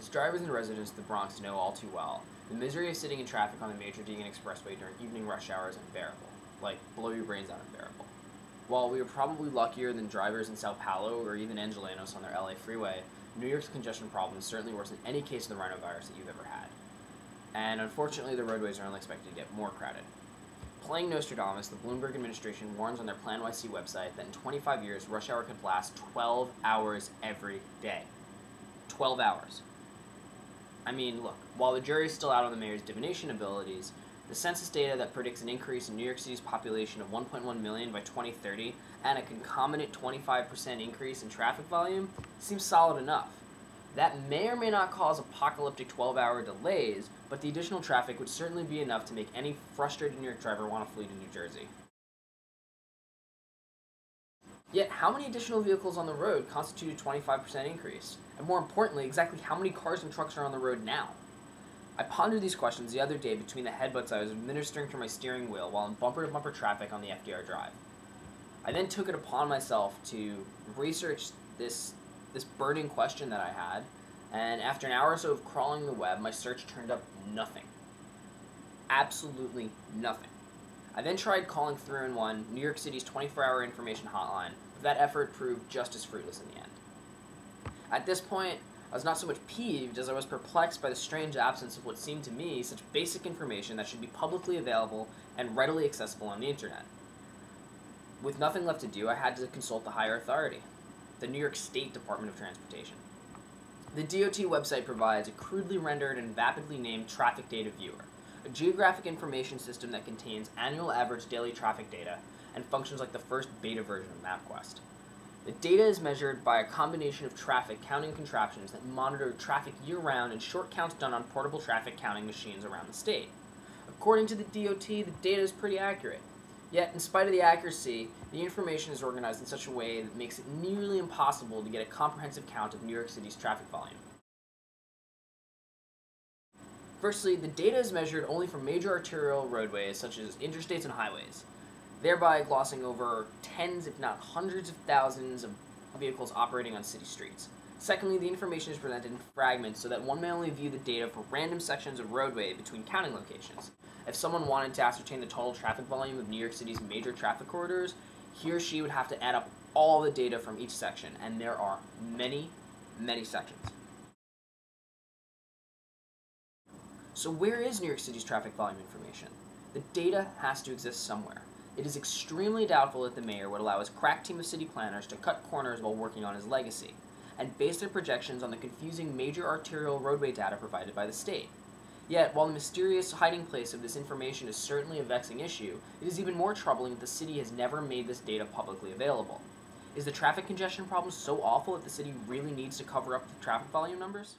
As drivers and residents of the Bronx know all too well, the misery of sitting in traffic on the major Deegan Expressway during evening rush hour is unbearable. Like, blow your brains out unbearable. While we are probably luckier than drivers in Sao Paulo or even Angelenos on their LA freeway, New York's congestion problem is certainly worse than any case of the rhinovirus that you've ever had. And unfortunately, the roadways are only expected to get more crowded. Playing Nostradamus, the Bloomberg administration warns on their Plan NYC website that in 25 years, rush hour could last 12 hours every day. 12 hours. I mean, look, while the jury is still out on the mayor's divination abilities, the census data that predicts an increase in New York City's population of 1.1 million by 2030 and a concomitant 25% increase in traffic volume seems solid enough. That may or may not cause apocalyptic 12-hour delays, but the additional traffic would certainly be enough to make any frustrated New York driver want to flee to New Jersey. Yet, how many additional vehicles on the road constitute a 25% increase? And more importantly, exactly how many cars and trucks are on the road now? I pondered these questions the other day between the headbutts I was administering through my steering wheel while in bumper-to-bumper traffic on the FDR Drive. I then took it upon myself to research this burning question that I had, and after an hour or so of crawling the web, my search turned up nothing. Absolutely nothing. I then tried calling 311, New York City's 24-hour information hotline, but that effort proved just as fruitless in the end. At this point, I was not so much peeved as I was perplexed by the strange absence of what seemed to me such basic information that should be publicly available and readily accessible on the internet. With nothing left to do, I had to consult the higher authority, the New York State Department of Transportation. The DOT website provides a crudely rendered and vapidly named traffic data viewer, a geographic information system that contains annual average daily traffic data and functions like the first beta version of MapQuest. The data is measured by a combination of traffic counting contraptions that monitor traffic year-round and short counts done on portable traffic counting machines around the state. According to the DOT, the data is pretty accurate. Yet, in spite of the accuracy, the information is organized in such a way that makes it nearly impossible to get a comprehensive count of New York City's traffic volume. Firstly, the data is measured only for major arterial roadways such as interstates and highways, thereby glossing over tens if not hundreds of thousands of vehicles operating on city streets. Secondly, the information is presented in fragments so that one may only view the data for random sections of roadway between counting locations. If someone wanted to ascertain the total traffic volume of New York City's major traffic corridors, he or she would have to add up all the data from each section, and there are many, many sections. So where is New York City's traffic volume information? The data has to exist somewhere. It is extremely doubtful that the mayor would allow his crack team of city planners to cut corners while working on his legacy, and base their projections on the confusing major arterial roadway data provided by the state. Yet, while the mysterious hiding place of this information is certainly a vexing issue, it is even more troubling that the city has never made this data publicly available. Is the traffic congestion problem so awful that the city really needs to cover up the traffic volume numbers?